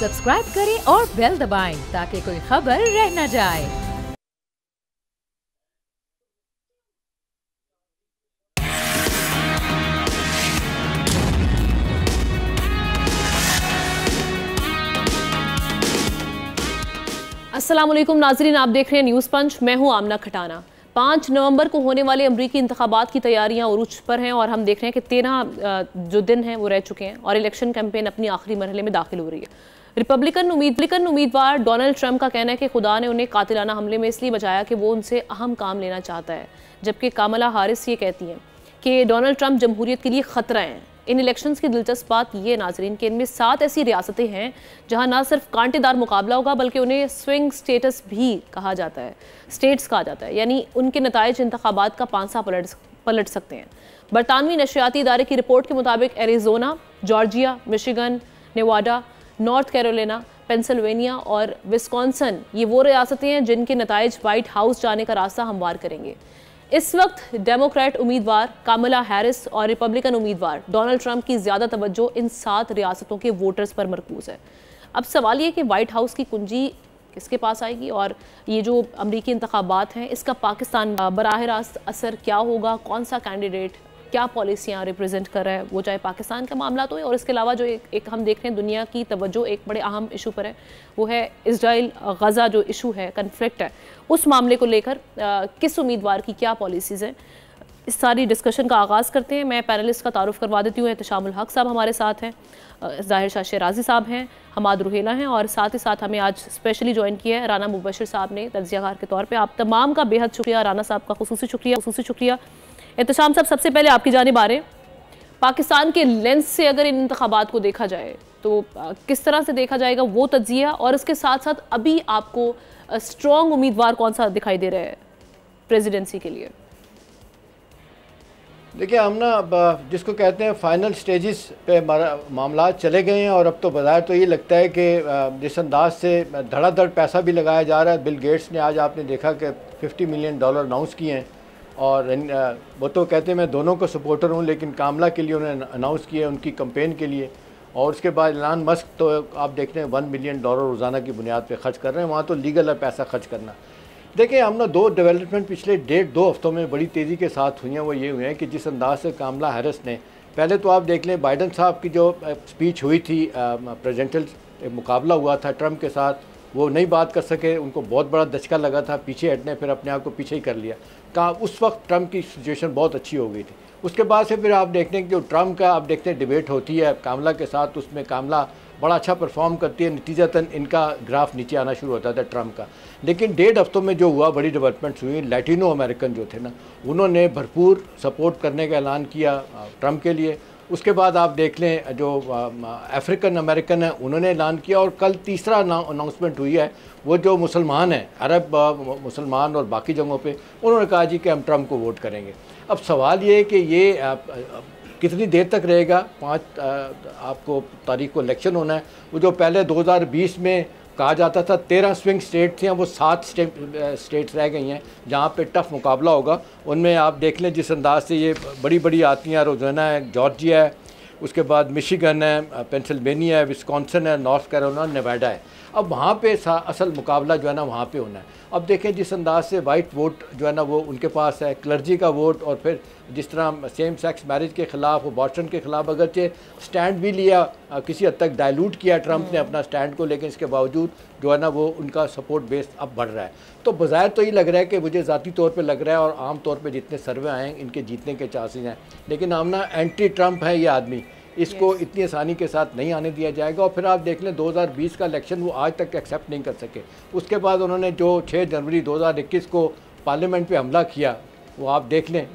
Subscribe करें और bell दबाएं ताकि कोई खबर रह न जाए। अस्सलामुअलैकुम नाजरीन, आप देख रहे हैं न्यूज़ पंच। मैं हूं आमना खटाना। 5 नवंबर को होने वाले अमरीकी इंतखाबात की तैयारियां उरूज पर हैं और हम देख रहे हैं कि 13 जो दिन हैं वो रह चुके हैं और इलेक्शन कैंपेन अपनी आखिरी मरहले में दाखिल हो रही है। रिपब्लिकन उम्मीदवार डोनाल्ड ट्रंप का कहना है कि खुदा ने उन्हें कातिलाना हमले में इसलिए बचाया कि वो उनसे अहम काम लेना चाहता है, जबकि कामला हारिस ये कहती हैं कि डोनाल्ड ट्रंप जमहूरियत के लिए ख़तरा हैं। इन इलेक्शंस की दिलचस्प बात ये नाजरीन कि इनमें 7 ऐसी रियासतें हैं जहां ना सिर्फ कांटेदार मुकाबला होगा बल्कि उन्हें स्विंग स्टेट्स भी कहा जाता है, यानी उनके नताइज इंतखाबात का पांसा पलट सकते हैं। बरतानवी नशरियाती इदारे की रिपोर्ट के मुताबिक Arizona, Georgia, Michigan, Nevada, north Carolina, Pennsylvania और विस्कॉन्सन ये वो रियासतें हैं जिनके नताइज व्हाइट हाउस जाने का रास्ता हमवार करेंगे। इस वक्त डेमोक्रेट उम्मीदवार कामला हैरिस और रिपब्लिकन उम्मीदवार डोनाल्ड ट्रंप की ज़्यादा तवज्जो इन 7 रियासतों के वोटर्स पर मरकूज है। अब सवाल ये कि व्हाइट हाउस की कुंजी किसके पास आएगी और ये जो अमरीकी इंतखाबात हैं इसका पाकिस्तान बराह रास्त असर क्या होगा, कौन सा कैंडिडेट क्या पॉलिसियाँ रिप्रेजेंट कर रहा है, वो चाहे पाकिस्तान का मामला तो है और इसके अलावा जो एक हम देख रहे हैं दुनिया की तवज्जो एक बड़े अहम इशू पर है, वो है इजराइल गज़ा जो इशू है, कन्फ्लिक्ट है, उस मामले को लेकर किस उम्मीदवार की क्या पॉलिसीज़ हैं। इस सारी डिस्कशन का आगाज़ करते हैं। मैं पैनलिस्ट का तारुफ करवा देती हूँ। एहतशामुल हक साहब हमारे साथ हैं, ज़ाहिर शाह शेराजी साहब हैं, हमाद रुहेला हैं और साथ ही साथ हमें आज स्पेशली ज्वाइन किया है राना मुबशिर साहब ने तज्ज़ियाकार के तौर पे। आप तमाम का बेहद शुक्रिया, राना साहब का खुसूसी शुक्रिया। एहतशाम साहब, सबसे पहले आपकी जानिब आ रहे हैं, पाकिस्तान के लेंस से अगर इन इंतखाबात को देखा जाए तो किस तरह से देखा जाएगा वो तज्ज़िया, और इसके साथ साथ अभी आपको स्ट्रॉन्ग उम्मीदवार कौन सा दिखाई दे रहा है प्रेसिडेंसी के लिए? देखिए, हम ना जिसको कहते हैं फाइनल स्टेजेस पे मामला चले गए हैं और अब तो बाज़ाहिर तो ये लगता है कि जिस अंदाज से धड़ाधड़ पैसा भी लगाया जा रहा है। बिल गेट्स ने आज आपने देखा कि $50 मिलियन अनाउंस किए हैं और वो तो कहते हैं मैं दोनों को सपोर्टर हूँ, लेकिन कामला के लिए उन्होंने अनाउंस किया उनकी कैंपेन के लिए। और उसके बाद एलान मस्क तो आप देख रहे हैं $1 मिलियन रोज़ाना की बुनियाद पे खर्च कर रहे हैं। वहाँ तो लीगल है पैसा खर्च करना। देखिए, हम ना 2 डेवलपमेंट पिछले 1.5-2 हफ्तों में बड़ी तेज़ी के साथ हुई हैं। वो ये हुए हैं कि जिस अंदाज से कामला हैरिस ने, पहले तो आप देख लें बाइडन साहब की जो स्पीच हुई थी, प्रेजेंटल मुकाबला हुआ था ट्रंप के साथ, वो नहीं बात कर सके, उनको बहुत बड़ा दचका लगा था, पीछे हटने, फिर अपने आप को पीछे ही कर लिया। उस वक्त ट्रंप की सिचुएशन बहुत अच्छी हो गई थी। उसके बाद से फिर आप देखते हैं कि जो ट्रंप का आप देखते हैं डिबेट होती है कामला के साथ, उसमें कामला बड़ा अच्छा परफॉर्म करती है, नतीजतन इनका ग्राफ नीचे आना शुरू होता था ट्रंप का। लेकिन 1.5 हफ्तों में जो हुआ, बड़ी डेवलपमेंट्स हुई। लैटिनो अमेरिकन जो थे ना, उन्होंने भरपूर सपोर्ट करने का ऐलान किया ट्रंप के लिए। उसके बाद आप देख लें जो अफ्रीकन अमेरिकन है उन्होंने ऐलान किया, और कल तीसरा अनाउंसमेंट हुई है, वो जो मुसलमान हैं, अरब मुसलमान और बाकी जगहों पे, उन्होंने कहा जी कि हम ट्रंप को वोट करेंगे। अब सवाल ये है कि ये कितनी देर तक रहेगा। 5 आपको तारीख को इलेक्शन होना है। वो जो पहले 2020 में कहा जाता था 13 स्विंग स्टेट थी, वो 7 स्टेट्स रह गई हैं जहाँ पे टफ मुकाबला होगा। उनमें आप देख लें जिस अंदाज से ये बड़ी बड़ी आती हैं, एरिज़ोना है, जॉर्जिया है, उसके बाद मिशिगन है, पेंसिल्वेनिया है, विस्कॉन्सिन है, नॉर्थ कैरोलिना, नेवाडा है। अब वहाँ पे असल मुकाबला जो है ना वहाँ पे होना है। अब देखें जिस अंदाज से वाइट वोट जो है ना वो उनके पास है, क्लर्जी का वोट, और फिर जिस तरह सेम सेक्स मैरिज के ख़िलाफ़, अबॉर्शन के ख़िलाफ़ अगरचे स्टैंड भी लिया, किसी हद तक डाइल्यूट किया ट्रंप ने अपना स्टैंड को, लेकिन इसके बावजूद जो है ना वो उनका सपोर्ट बेस अब बढ़ रहा है। तो बज़ाहिर तो ये लग रहा है कि मुझे ज़ाती तौर पे लग रहा है, और आम तौर पे जितने सर्वे आए हैं इनके जीतने के चांसेस हैं, लेकिन हम ना एंटी ट्रंप है ये आदमी, इसको इतनी आसानी के साथ नहीं आने दिया जाएगा। और फिर आप देख लें 2020 का इलेक्शन वो आज तक एक्सेप्ट नहीं कर सके। उसके बाद उन्होंने जो 6 जनवरी 2021 को पार्लियामेंट पे हमला किया, वो आप देख लें,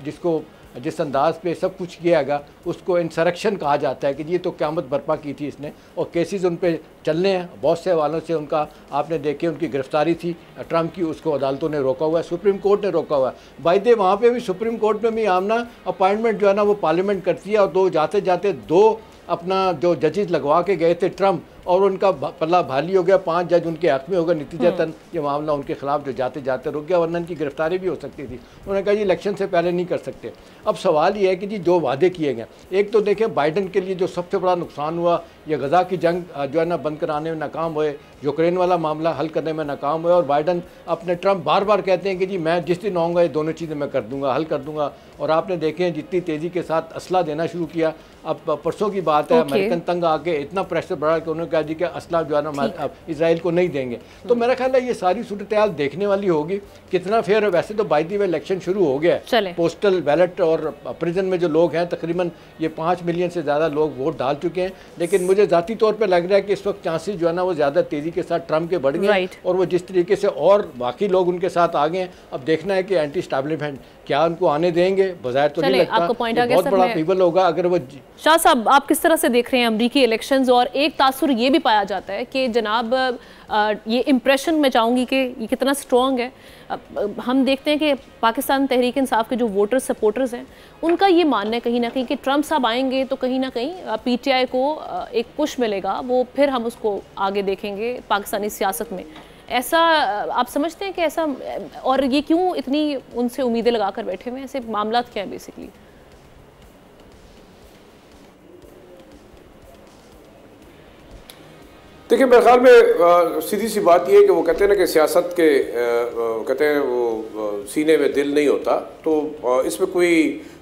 जिस अंदाज पे सब कुछ किया गया उसको इंसरेक्शन कहा जाता है कि ये तो क़यामत बर्पा की थी इसने, और केसेस उन पे चलने हैं। बहुत से हवालों से उनका आपने देखे, उनकी गिरफ्तारी थी ट्रंप की, उसको अदालतों ने रोका हुआ है, सुप्रीम कोर्ट ने रोका हुआ है। बाय द वे वहाँ पे भी सुप्रीम कोर्ट में भी आमना अपॉइंटमेंट जो है ना वो पार्लियामेंट करती है, और जाते जाते 2 अपना जो जजेस लगवा के गए थे ट्रंप, और उनका पल्ला भारी हो गया, 5 जज उनके हक में हो गए, नतीजतन ये मामला उनके खिलाफ जो जाते जाते रुक गया, वरना इनकी गिरफ्तारी भी हो सकती थी। उन्होंने कहा जी इलेक्शन से पहले नहीं कर सकते। अब सवाल ये है कि जी जो वादे किए गए, एक तो देखें बाइडन के लिए जो सबसे बड़ा नुकसान हुआ, ये गज़ा की जंग जो है ना बंद कराने में नाकाम हुए, यूक्रेन वाला मामला हल करने में नाकाम हुए, और बाइडन अपने ट्रंप बार बार कहते हैं कि जी मैं जिस दिन आऊँगा ये दोनों चीज़ें मैं कर दूँगा, हल कर दूँगा। और आपने देखें जितनी तेज़ी के साथ असला देना शुरू किया। अब परसों की बात है, अमेरिकन तंग आके इतना प्रेशर बढ़ा कि उन्होंने कहा जी कि असला जो है ना इसराइल को नहीं देंगे। तो मेरा ख्याल है ये सारी सूरत हाल देखने वाली होगी कितना फेयर है। वैसे तो बाय द वे इलेक्शन शुरू हो गया है, पोस्टल बैलेट और प्रिजन में जो लोग हैं तकरीबन ये 5 मिलियन से ज़्यादा लोग वोट डाल चुके हैं। लेकिन मुझे ज़ाती तौर पर लग रहा है कि इस वक्त चांसेस जो है ना वो ज़्यादा तेज़ी के साथ ट्रम्प के बढ़ गए, और वो जिस तरीके से और बाकी लोग उनके साथ आ गए हैं, अब देखना है कि एंटी एस्टैब्लिशमेंट क्या उनको आने देंगे। बज़ाहिर तो नहीं लगता, बहुत बड़ा पीपल होगा अगर वो। शाह साहब, आप किस तरह से देख रहे हैं अमरीकी इलेक्शंस? और एक तासुर ये भी पाया जाता है कि जनाब ये इम्प्रेशन मैं चाहूँगी कि ये कितना स्ट्रॉन्ग है। हम देखते हैं कि पाकिस्तान तहरीक इंसाफ के जो वोटर सपोर्टर्स हैं उनका ये मानना है कहीं ना कहीं कि ट्रंप साहब आएंगे तो कहीं ना कहीं पीटीआई को एक पुश मिलेगा, वो फिर हम उसको आगे देखेंगे पाकिस्तानी सियासत में। ऐसा आप समझते हैं कि ऐसा, और ये क्यों इतनी उनसे उम्मीदें लगा कर बैठे हुए हैं? ऐसे मामला क्या है बेसिकली? देखिए मेरे ख्याल में सीधी सी बात यह है कि वो कहते हैं ना कि सियासत के कहते हैं वो सीने में दिल नहीं होता, तो इसमें कोई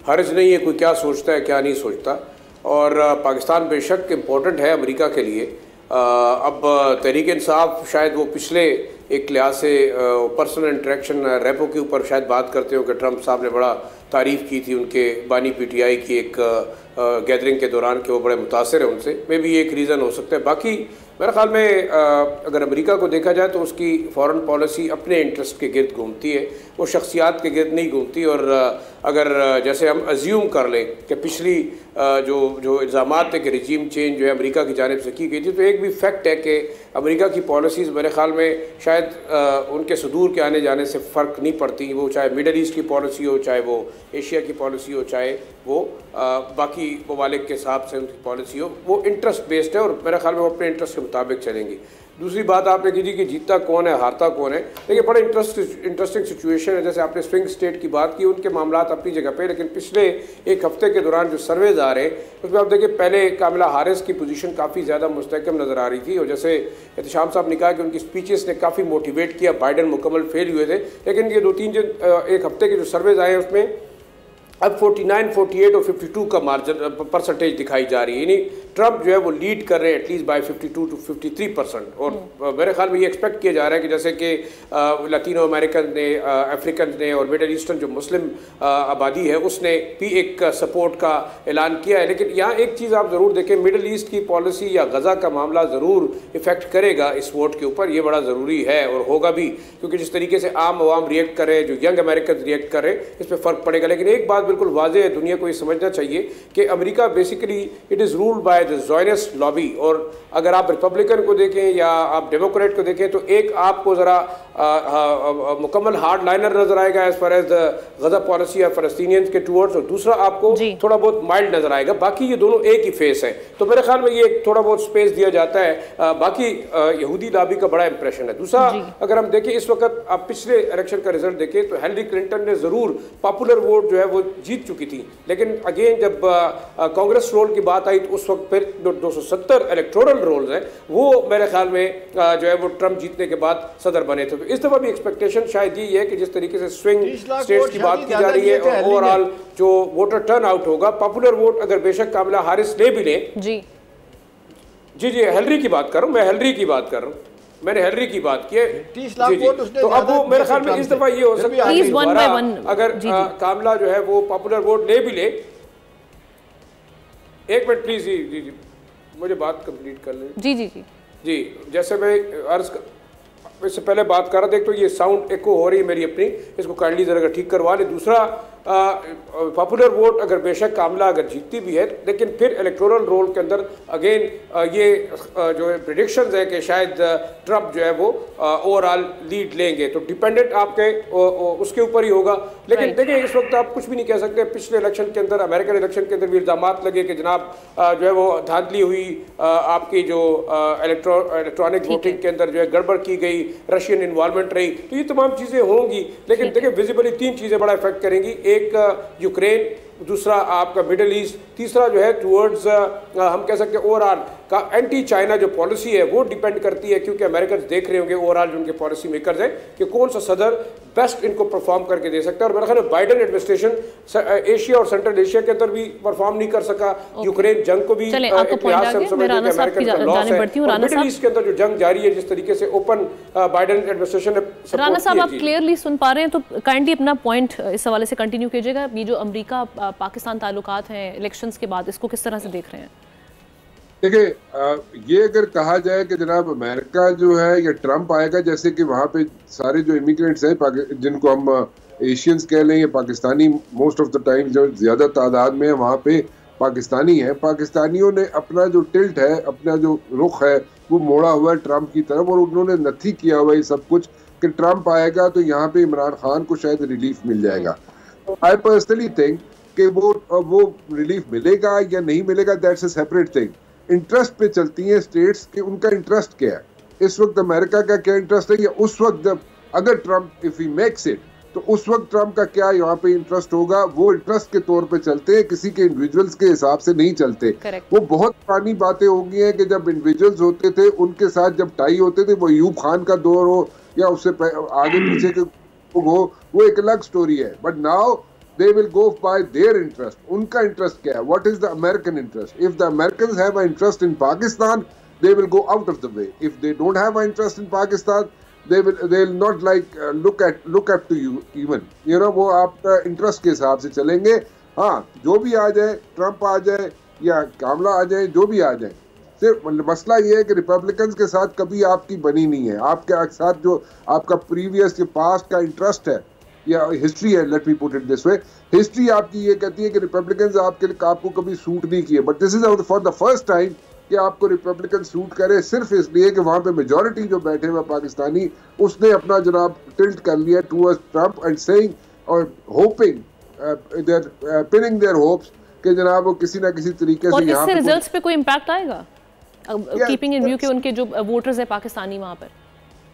हर्ज नहीं है कोई क्या सोचता है क्या नहीं सोचता। और पाकिस्तान बेशक इम्पोर्टेंट है अमेरिका के लिए। अब तहरीक इंसाफ शायद वो पिछले एक लिहाज से पर्सनल इंटरेक्शन रेपो के ऊपर शायद बात करते हो कि ट्रंप साहब ने बड़ा तारीफ़ की थी उनके बानी पीटीआई की एक गैदरिंग के दौरान कि वो बड़े मुतासर हैं उनसे, मे भी एक रीज़न हो सकता है। बाकी मेरे ख्याल में अगर अमेरिका को देखा जाए तो उसकी फ़ॉरेन पॉलिसी अपने इंटरेस्ट के गिर्द घूमती है, वो शख्सियात के गिर्द नहीं घूमती। और अगर जैसे हम अज्यूम कर लें कि पिछली जो इल्ज़ामात थे कि रिजीम चेंज जो है अमेरिका की जानिब से की गई थी, तो एक भी फैक्ट है कि अमेरिका की पॉलिसीज़ मेरे ख्याल में शायद उनके सुदूर के आने जाने से फ़र्क नहीं पड़ती। वो चाहे मिडल ईस्ट की पॉलिसी हो, चाहे वो एशिया की पॉलिसी हो, चाहे वो बाकी ममालिक के हिसाब से उनकी पॉलिसी हो, वो इंटरेस्ट बेस्ड है और मेरे ख्याल में वो अपने इंटरेस्ट के मुताबिक चलेंगी। दूसरी बात आपने की थी कि जीतता कौन है हारता कौन है। देखिए बड़ा इंटरेस्टिंग सिचुएशन है। जैसे आपने स्विंग स्टेट की बात की, उनके मामलात अपनी जगह पे, लेकिन पिछले एक हफ्ते के दौरान जो सर्वेज आ रहे हैं उसमें आप देखिए पहले कामिला हारिस की पोजीशन काफ़ी ज़्यादा मुस्तहकम नज़र आ रही थी, और जैसे एहतशाम साहब ने कहा कि उनकी स्पीचेस ने काफ़ी मोटिवेट किया, बाइडन मुकम्मल फेल हुए थे। लेकिन ये 2-3 एक हफ्ते के जो सर्वेज आए हैं उसमें अब 49, 48 और 52 का मार्जिन परसेंटेज दिखाई जा रही है, यानी ट्रंप जो है वो लीड कर रहे हैं एटलीस्ट बाय 52 to 53%। और मेरे ख्याल में ये एक्सपेक्ट किया जा रहा है कि जैसे कि लतीनो अमेरिकन ने, अफ्रीकन ने और मिडल ईस्टर्न जो मुस्लिम आबादी है उसने भी एक सपोर्ट का ऐलान किया है। लेकिन यहाँ एक चीज़ आप ज़रूर देखें, मिडल ईस्ट की पॉलिसी या गज़ा का मामला ज़रूर इफ़ेक्ट करेगा इस वोट के ऊपर, ये बड़ा ज़रूरी है और होगा भी, क्योंकि जिस तरीके से आम आवाम रिएक्ट करे, जो यंग अमेरिकन रिएक्ट करे, इस पर फ़र्क पड़ेगा। लेकिन एक बात बिल्कुल वाज़ेह है, दुनिया को ये समझना चाहिए कि America basically it is ruled by the Zionist lobby. और अगर आप रिपब्लिकन को देखें या आप डेमोक्रेट को देखें तो एक आपको ज़रा मुकम्मल हार्ड लाइनर नज़र आएगा as far as the Gaza policy या फ़लस्तीनियंस के टूवर्ड्स, और दूसरा आपको थोड़ा बहुत माइल्ड नज़र आएगा। बाकी ये दोनों एक ही फेस है, तो मेरे ख्याल में ये थोड़ा बहुत स्पेस दिया जाता है। बाकी यहूदी लॉबी का बड़ा इंप्रेशन है। दूसरा अगर हम देखें इस वक्त आप पिछले इलेक्शन का रिजल्ट देखें तो हिलरी क्लिंटन ने ज़रूर पॉपुलर वोट जो है वो जीत चुकी थी, लेकिन अगेन जब कांग्रेस रोल की बात आई तो उस वक्त फिर 270 इलेक्टोरल रोल्स हैं वो मेरे ख्याल में जो है वो ट्रंप जीतने के बाद सदर बने थे। तो इस दफ़ा भी एक्सपेक्टेशन शायद यही है कि जिस तरीके से स्विंग स्टेट्स की बात की जा रही है और ओवरऑल जो वोटर टर्न आउट होगा, पॉपुलर वोट अगर बेशक कामिला हारिस ले भी लें, जी हिलरी की बात कर रहा हूँ, मैं हिलरी की बात कर रहा हूँ, मैंने हिलरी की बात की है 30 लाख वोट उसने, तो अब वो मेरे ख्याल में इस दफा ये हो सकता है अगर कामला जो है वो पॉपुलर वोट ले भी ले। एक मिनट प्लीज, जी मुझे बात कंप्लीट कर ले। जी जैसे मैं अर्ज इससे पहले बात कर रहा था, एक तो ये साउंड एको हो रही है मेरी अपनी, इसको काइंडली जरा ठीक करवा ले। दूसरा पॉपुलर वोट अगर बेशक कामला अगर जीतती भी है, लेकिन फिर इलेक्टोरल रोल के अंदर अगेन ये जो है प्रेडिक्शंस है कि शायद ट्रंप जो है वो ओवरऑल लीड लेंगे, तो डिपेंडेंट आपके उसके ऊपर ही होगा। लेकिन देखिए इस वक्त आप कुछ भी नहीं कह सकते। पिछले इलेक्शन के अंदर, अमेरिकन इलेक्शन के अंदर भी इल्जामात लगे कि जनाब जो है वो धांधली हुई, आपकी जो इलेक्ट्रॉनिक वोटिंग के अंदर जो है गड़बड़ की गई, रशियन इन्वॉल्वमेंट रही, तो ये तमाम चीज़ें होंगी। लेकिन देखिए विजिबली 3 चीज़ें बड़ा इफेक्ट करेंगी, एक यूक्रेन, दूसरा आपका मिडल ईस्ट, तीसरा जो है टूवर्ड्स हम कह सकते हैं ओवरऑल का एंटी चाइना जो पॉलिसी है वो डिपेंड करती है, क्योंकि अमेरिकन देख रहे होंगे ओवरऑल जो उनके पॉलिसी मेकर्स हैं कि कौन सा सदर बेस्ट इनको परफॉर्म करके दे सकता है। और मेरा ख्याल है बाइडेन एडमिनिस्ट्रेशन एशिया और सेंट्रल एशिया के अंदर भी परफॉर्म नहीं कर सका, यूक्रेन जंग को भी एक लिहाज से हम समझते हैं कि अमेरिकन का लॉस है, और मिडल ईस्ट के अंदर जो जंग जारी है जिस तरीके से ओपन बाइडेन एडमिनिस्ट्रेशन ने। राणा साहब आप क्लियरली सुन पा रहे हैं, तो काइंडली अपना पॉइंट इस हवाले से कंटिन्यू कीजिएगा। ये जो अमेरिका पाकिस्तान ताल्लुकात हैं इलेक्शंस के बाद, इसको किस तरह से देख रहे हैं? देखिए, ये अगर कहा जाए कि जनाब अमेरिका जो है या ट्रंप आएगा, जैसे कि वहाँ पे सारे जो इमिग्रेंट्स हैं जिनको हम एशियंस कह लें या Pakistani, most of the time जो ज़्यादा तादाद में है वहाँ पे पाकिस्तानी है। पाकिस्तानियों ने अपना जो टिल्ट है, अपना जो रुख है वो मोड़ा हुआ है ट्रंप की तरफ, और उन्होंने नथी किया हुआ है सब कुछ कि ट्रंप आएगा तो यहाँ पे इमरान खान को शायद रिलीफ मिल जाएगा। आई पर्सनली थिंक कि वो रिलीफ मिलेगा या नहीं मिलेगा, that's a separate thing. Interest पे चलती हैं स्टेट्स के, उनका इंटरेस्ट क्या है इस वक्त, अमेरिका का क्या इंटरेस्ट है, या उस वक्त जब अगर Trump if he makes it तो उस वक्त ट्रंप का क्या यहाँ पे इंटरेस्ट होगा। वो इंटरेस्ट के तौर पे चलते हैं, किसी के इंडिविजुअल्स के हिसाब से नहीं चलते। वो बहुत पुरानी बातें हो गई हैं कि जब इंडिविजुअल्स होते थे उनके साथ जब टाई होते थे, वो अयूब खान का दौर हो या उससे आगे पीछे के हो, वो एक अलग स्टोरी है। But now they will go by their interest. उनका इंटरेस्ट क्या है? What is the American interest? If the Americans have an interest in Pakistan, they will go out of the way. If they don't have an interest in Pakistan, they'll not like look up to you even. You know, वो आपका interest के हिसाब से चलेंगे। हाँ, जो भी आ जाए, ट्रंप आ जाए या कामला आ जाए, जो भी आ जाए, सिर्फ मसला ये है कि रिपब्लिकन्स के साथ कभी आपकी बनी नहीं है। आपके साथ जो आपका प्रीवियस के पास्ट का इंटरेस्ट है या हिस्ट्री है, let me put it this way, history आपकी ये कहती है कि रिपब्लिकन्स आपको कभी सूट नहीं किए, but this is for the first time कि आपको रिपब्लिकन सूट करे, सिर्फ इसलिए कि वहां पे मेजॉरिटी जो बैठे हुए पाकिस्तानी, उसने अपना जनाब टिल्ट कर लिया टुवर्ड्स ट्रंप एंड सेइंग और hoping they're pinning their hopes कि जनाब वो किसी ना किसी तरीके से यहाँ पे रिजल्ट्स पे कोई इंपैक्ट आएगा, कीपिंग इन व्यू के उनके जो वोटर्स है पाकिस्तानी वहां पर?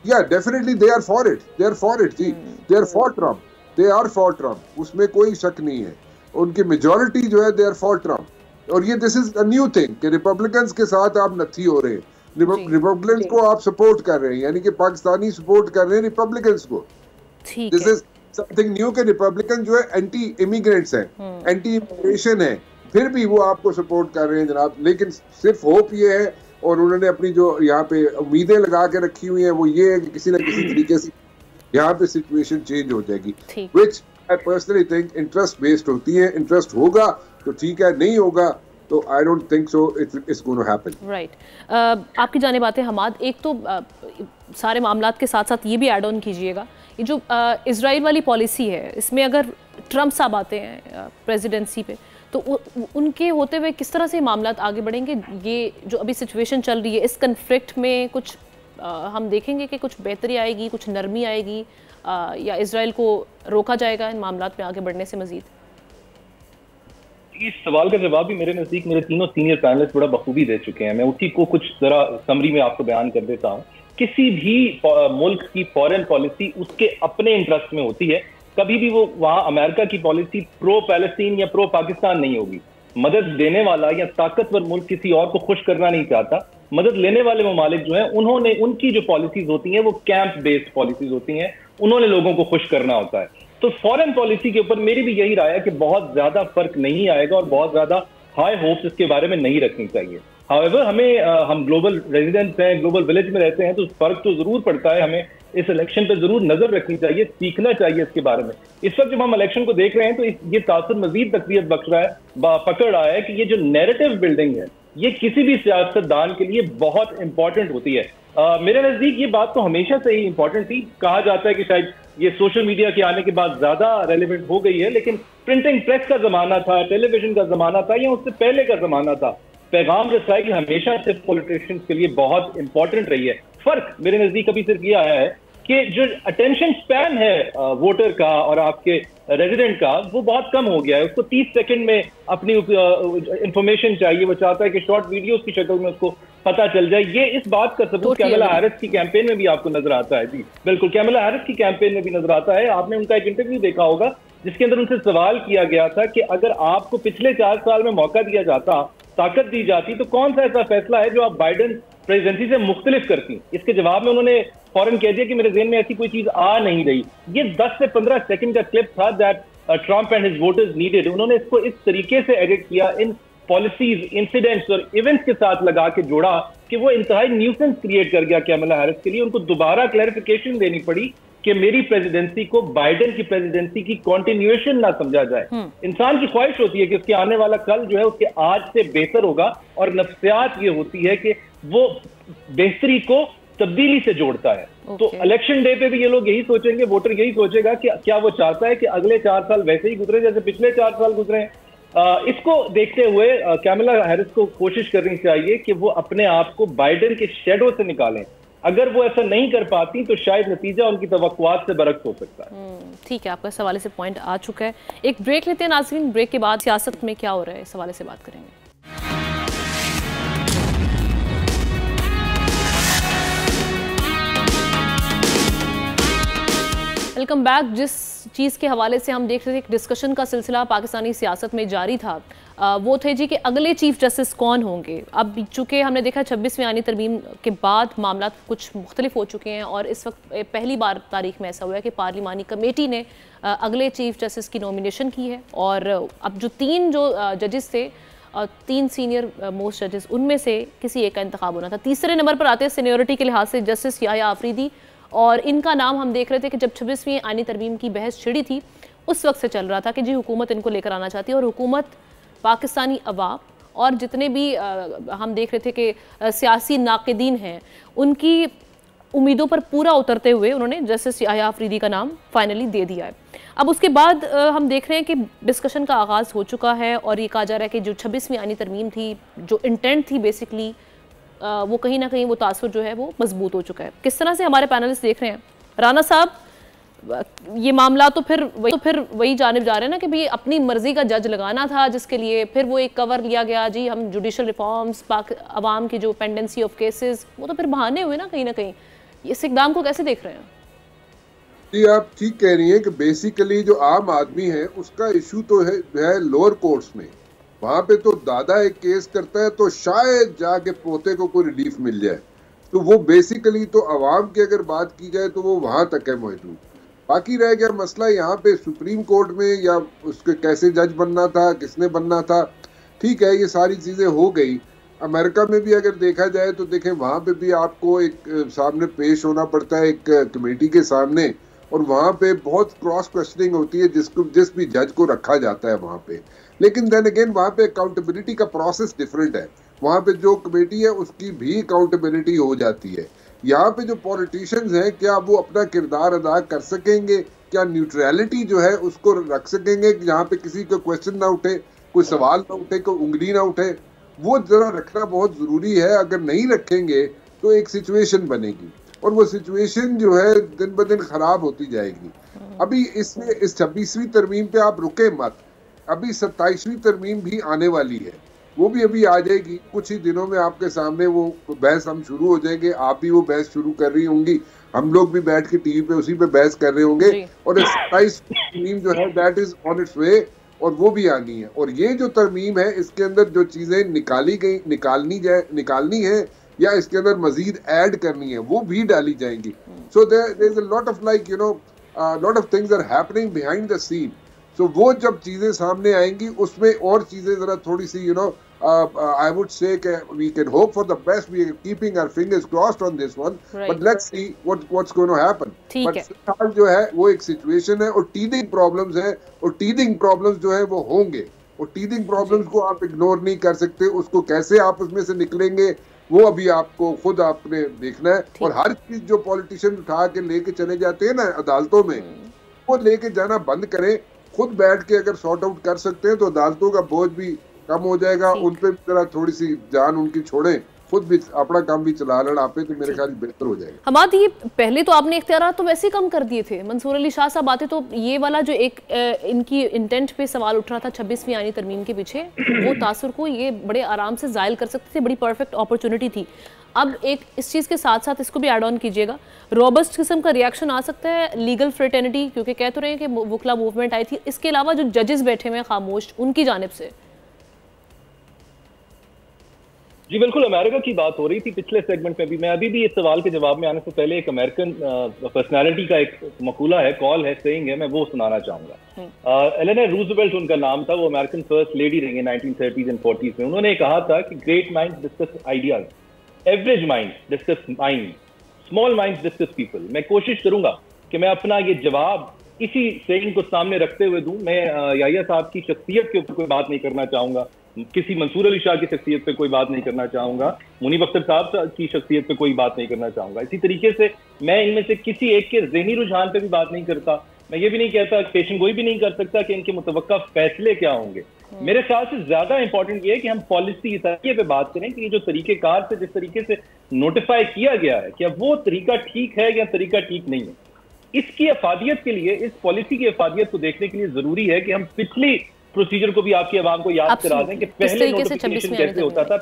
Yeah, definitely they are for it. They are for it. Ji, they are for Trump. They are for Trump. उसमें कोई शक नहीं है। उनकी मेजॉरिटी जो है they are for Trump. और ये this is a new thing कि रिपब्लिकन्स के साथ आप नथी हो रहे हैं, रिपब्लिकन्स को आप सपोर्ट कर रहे हैं, यानी कि पाकिस्तानी सपोर्ट कर रहे हैं रिपब्लिकन्स को। This is something new कि रिपब्लिकन जो है एंटी इमिग्रेंट्स हैं, एंटी इमिग्रेशन है, फिर भी वो आपको सपोर्ट कर रहे हैं जनाब। लेकिन सिर्फ होप ये है, और उन्होंने अपनी जो यहाँ पे उम्मीदें लगा के रखी हुई हैं, वो ये है कि किसी न किसी तरीके से यहाँ पे सिचुएशन चेंज हो जाएगी, which I personally think interest based होती है। इंटरेस्ट होगा तो ठीक है, नहीं होगा तो I don't think so it's going to happen. Right. आपकी जाने बातें हमाद, एक तो सारे मामलात के साथ साथ ये भी ऐड ऑन कीजिएगा, ये जो इजराइल वाली पॉलिसी है, इसमें अगर ट्रंप साहब आते हैं प्रेसिडेंसी पे तो उनके होते हुए किस तरह से मामलात आगे बढ़ेंगे? ये जो अभी सिचुएशन चल रही है, इस कन्फ्लिक्ट में कुछ हम देखेंगे कि कुछ बेहतरी आएगी, कुछ नरमी आएगी, या इजराइल को रोका जाएगा इन मामलात में आगे बढ़ने से मजीद? इस सवाल का जवाब भी मेरे नज़दीक मेरे तीनों सीनियर पैनलिस्ट बड़ा बखूबी दे चुके हैं। मैं उसी को कुछ जरा समरी में आपको बयान कर देता हूँ। किसी भी मुल्क की फॉरेन पॉलिसी उसके अपने इंटरेस्ट में होती है। कभी भी वो वहां अमेरिका की पॉलिसी प्रो पैलेस्टीन या प्रो पाकिस्तान नहीं होगी। मदद देने वाला या ताकतवर मुल्क किसी और को खुश करना नहीं चाहता। मदद लेने वाले ममालिक जो हैं, उन्होंने उनकी जो पॉलिसीज होती हैं वो कैंप बेस्ड पॉलिसीज होती हैं, उन्होंने लोगों को खुश करना होता है। तो फॉरेन पॉलिसी के ऊपर मेरी भी यही राय है कि बहुत ज्यादा फर्क नहीं आएगा और बहुत ज्यादा हाई होप्स इसके बारे में नहीं रखनी चाहिए। हाउएवर हम ग्लोबल रेजिडेंट्स हैं, ग्लोबल विलेज में रहते हैं, तो फर्क तो जरूर पड़ता है। हमें इस इलेक्शन पे जरूर नजर रखनी चाहिए, सीखना चाहिए इसके बारे में। इस वक्त जब हम इलेक्शन को देख रहे हैं तो ये तासुर मजीद तकवीत बख्श रहा है, पकड़ रहा है कि ये जो नैरेटिव बिल्डिंग है ये किसी भी सियासतदान के लिए बहुत इंपॉर्टेंट होती है। मेरे नजदीक ये बात तो हमेशा से ही इंपॉर्टेंट थी। कहा जाता है कि शायद ये सोशल मीडिया के आने के बाद ज्यादा रेलिवेंट हो गई है, लेकिन प्रिंटिंग प्रेस का जमाना था, टेलीविजन का जमाना था या उससे पहले का जमाना था, पैगाम रसाई हमेशा से पॉलिटिशियंस के लिए बहुत इंपॉर्टेंट रही है। फर्क मेरे नजदीक अभी सिर्फ ये आया है कि जो अटेंशन स्पैन है वोटर का और आपके रेजिडेंट का, वो बहुत कम हो गया है। उसको 30 सेकंड में अपनी इंफॉर्मेशन चाहिए, वो चाहता है कि शॉर्ट वीडियोस की शक्ल में उसको पता चल जाए। ये इस बात का सबूत कैमला हैरिस की कैंपेन में भी आपको नजर आता है। जी बिल्कुल, कैमला हैरिस की कैंपेन में भी नजर आता है। आपने उनका एक इंटरव्यू देखा होगा जिसके अंदर उनसे सवाल किया गया था कि अगर आपको पिछले 4 साल में मौका दिया जाता, ताकत दी जाती, तो कौन सा ऐसा फैसला है जो आप बाइडेन प्रेसिडेंसी से मुख्तलिफ करती। इसके जवाब में उन्होंने फौरन कह दिया कि मेरे ज़हन में ऐसी कोई चीज आ नहीं रही। ये 10 से 15 सेकंड का क्लिप था that Trump and his voters needed. उन्होंने इसको इस तरीके से एडिट किया, इन पॉलिसीज, इंसिडेंट्स और इवेंट्स के साथ लगा के जोड़ा कि वो इंतहाई न्यूसेंस क्रिएट कर गया कैमला हैरिस के लिए। उनको दोबारा क्लैरिफिकेशन देनी पड़ी कि मेरी प्रेसिडेंसी को बाइडेन की प्रेसिडेंसी की कंटिन्यूएशन ना समझा जाए। इंसान की ख्वाहिश होती है कि उसके आने वाला कल जो है उसके आज से बेहतर होगा, और नफ्सियात ये होती है कि वो बेहतरी को तब्दीली से जोड़ता है। तो इलेक्शन डे पे भी ये लोग यही सोचेंगे, वोटर यही सोचेगा कि क्या वो चाहता है कि अगले 4 साल वैसे ही गुजरे जैसे पिछले 4 साल गुजरे। इसको देखते हुए कैमला हैरिस को कोशिश करनी चाहिए कि वो अपने आप को बाइडेन के शेडो से निकालें। अगर वो ऐसा नहीं कर पाती तो शायद नतीजा उनकी तवक्कुआत से बरक्स हो सकता है। ठीक है, आपका इस हवाले से पॉइंट आ चुका है। एक ब्रेक लेते हैं नाज़रीन, ब्रेक के बाद सियासत में क्या हो रहा है इस हवाले से बात करेंगे। Welcome back. जिस चीज़ के हवाले से हम देख रहे थे, एक डिस्कशन का सिलसिला पाकिस्तानी सियासत में जारी था, वो थे जी कि अगले चीफ जस्टिस कौन होंगे। अब चूँकि हमने देखा 26वीं आईनी तरमीम के बाद मामला कुछ मुख्तलिफ हो चुके हैं, और इस वक्त पहली बार तारीख में ऐसा हुआ है कि पार्लिमानी कमेटी ने अगले चीफ जस्टिस की नॉमिनेशन की है। और अब जो 3 जजेस थे, 3 सीनियर मोस्ट जजेस, उनमें से किसी एक का इंतखाब होना था। तीसरे नंबर पर आते हैं सीनियरिटी के लिहाज से जस्टिस याह्या आफरीदी, और इनका नाम हम देख रहे थे कि जब 26वीं आईनी तरमीम की बहस छिड़ी थी उस वक्त से चल रहा था कि जी हुकूमत इनको लेकर आना चाहती है, और हुकूमत पाकिस्तानी अवाम और जितने भी हम देख रहे थे कि सियासी नाक़िदीन हैं उनकी उम्मीदों पर पूरा उतरते हुए उन्होंने जस्टिस याह्या आफरीदी का नाम फाइनली दे दिया है। अब उसके बाद हम देख रहे हैं कि डिस्कशन का आगाज़ हो चुका है, और ये कहा जा रहा है कि जो 26वीं आईनी तरमीम थी, जो इंटेंट थी बेसिकली, वो कहीं ना कहीं वो तासुर जो है वो मजबूत हो चुका है। किस तरह से हमारे पैनलिस्ट देख रहे हैं राना साहब, ये मामला तो फिर वही जानिब जा रहे हैं ना कि भाई अपनी मर्जी का जज लगाना था, जिसके लिए फिर वो एक कवर लिया गया जी हम जुडिशल रिफॉर्म्स, अवाम की जो पेंडेंसी ऑफ केसेस, वो तो फिर बहाने हुए ना कहीं। इस इक़दाम को कैसे देख रहे हैं? जी आप ठीक कह रही हैं कि बेसिकली जो आम आदमी है उसका इशू तो है लोअर कोर्ट्स में। वहाँ पे तो दादा एक केस करता है तो शायद जाके पोते को कोई रिलीफ मिल जाए, तो वो बेसिकली तो अवाम की अगर बात की जाए तो वो वहाँ तक है मौजूद। बाकी रह गया मसला यहाँ पे सुप्रीम कोर्ट में, या उसके कैसे जज बनना था, किसने बनना था, ठीक है ये सारी चीज़ें हो गई। अमेरिका में भी अगर देखा जाए तो देखें वहाँ पे भी आपको एक सामने पेश होना पड़ता है एक कमेटी के सामने, और वहाँ पे बहुत क्रॉस क्वेश्चनिंग होती है जिस भी जज को रखा जाता है वहाँ पे। लेकिन देन अगेन वहाँ पे अकाउंटेबिलिटी का प्रोसेस डिफरेंट है। वहाँ पे जो कमेटी है उसकी भी अकाउंटेबिलिटी हो जाती है। यहाँ पे जो पॉलिटिशियंस हैं क्या वो अपना किरदार अदा कर सकेंगे, क्या न्यूट्रलिटी जो है उसको रख सकेंगे कि जहाँ पे किसी का क्वेश्चन ना उठे, कोई सवाल ना उठे, कोई उंगली ना उठे, वो जरा रखना बहुत ज़रूरी है। अगर नहीं रखेंगे तो एक सिचुएशन बनेगी, और वो सिचुएशन जो है दिन ब दिन खराब होती जाएगी। अभी इसमें इस 26वीं तरमीम पे आप रुके मत, अभी 27वीं तरमीम भी आने वाली है, वो भी अभी आ जाएगी कुछ ही दिनों में आपके सामने। वो बहस हम शुरू हो जाएंगे, आप भी वो बहस शुरू कर रही होंगी, हम लोग भी बैठ के टीवी पे उसी पे बहस कर रहे होंगे, और 27वीं तरमीम जो है दैट इज ऑन इट्स वे, और वो भी आनी है। और ये जो तरमीम है इसके अंदर जो चीजें निकालनी है या इसके अंदर मजीद ऐड करनी है वो भी डाली जाएंगी। So there is a lot of like lot of things are happening behind the scene. So वो जब चीजें सामने आएंगी उसमें और चीजें जरा थोड़ी सी I would say we can hope for the best. We are keeping our fingers crossed on this one, right. But let's see what's going to happen. But फिलहाल जो है वो एक सिचुएशन है, और टीदिंग प्रॉब्लम्स है, और टीदिंग प्रॉब्लम्स जो है वो होंगे, और टीदिंग प्रॉब्लम्स को आप इग्नोर नहीं कर सकते। उसको कैसे आप उसमें से निकलेंगे वो अभी आपको खुद आपने देखना है। और हर चीज जो पॉलिटिशियन उठा के लेके चले जाते हैं ना अदालतों में, वो लेके जाना बंद करें। खुद बैठ के अगर सॉर्ट आउट कर सकते हैं तो अदालतों का बोझ भी कम हो जाएगा, उन पे जरा थोड़ी सी जान उनकी छोड़ें, खुद भी अपना काम भी चला लेना आप, तो मेरे ख्याल बेहतर हो जाएगा। हमाद, ये पहले तो आपने इख्तियारात तो वैसे ही कम कर दिए थे। मंसूर अली शाह साहब आते तो ये वाला जो एक इनकी इंटेंट पे सवाल उठ रहा था 26वीं आईनी तरमीम के पीछे, वो तासुर को ये बड़े आराम से जायल कर सकते थे, बड़ी परफेक्ट अपॉर्चुनिटी थी। अब एक इस चीज़ के साथ साथ इसको भी ऐड ऑन कीजिएगा, रॉबस्ट किस्म का रिएक्शन आ सकता है लीगल फ्रेटर्निटी, क्योंकि कह तो रहे हैं कि वकला मूवमेंट आई थी, इसके अलावा जो जजेस बैठे हुए हैं खामोश, उनकी जानिब से। जी बिल्कुल, अमेरिका की बात हो रही थी पिछले सेगमेंट में भी। मैं अभी भी इस सवाल के जवाब में आने से पहले एक अमेरिकन पर्सनालिटी का एक मकूला है, कॉल है, सेइंग है, मैं वो सुनाना चाहूंगा। एलेनर रूजवेल्ट उनका नाम था, वो अमेरिकन फर्स्ट लेडी रही 1930s एंड 40s में। उन्होंने कहा था कि great minds discuss ideas, average mind discuss mind, small minds discuss people. मैं कोशिश करूंगा कि मैं अपना ये जवाब इसी सेइंग को सामने रखते हुए दूं। मैं याहिया साहब की शख्सियत के ऊपर कोई बात नहीं करना चाहूंगा, किसी मंसूर अली शाह की शख्सियत पे कोई बात नहीं करना चाहूंगा, मुनीब अख्तर साहब की शख्सियत पे कोई बात नहीं करना चाहूंगा। इसी तरीके से मैं इनमें से किसी एक के ज़हनी रुझान पे भी बात नहीं करता। मैं ये भी नहीं कहता, पेशन गोई भी नहीं कर सकता कि इनके मुतवक्का फैसले क्या होंगे। मेरे ख्याल से ज्यादा इंपॉर्टेंट ये है कि हम पॉलिसी इस तरीके पे बात करें कि ये जो तरीकेकार से जिस तरीके से नोटिफाई किया गया है, क्या वो तरीका ठीक है या तरीका ठीक नहीं है। इसकी अफादियत के लिए, इस पॉलिसी की अफादियत को देखने के लिए जरूरी है कि हम पिछली प्रोसीजर को भी आपकी आवाम को याद करा दें कि पहले नोटिफिकेशन कैसे होता था,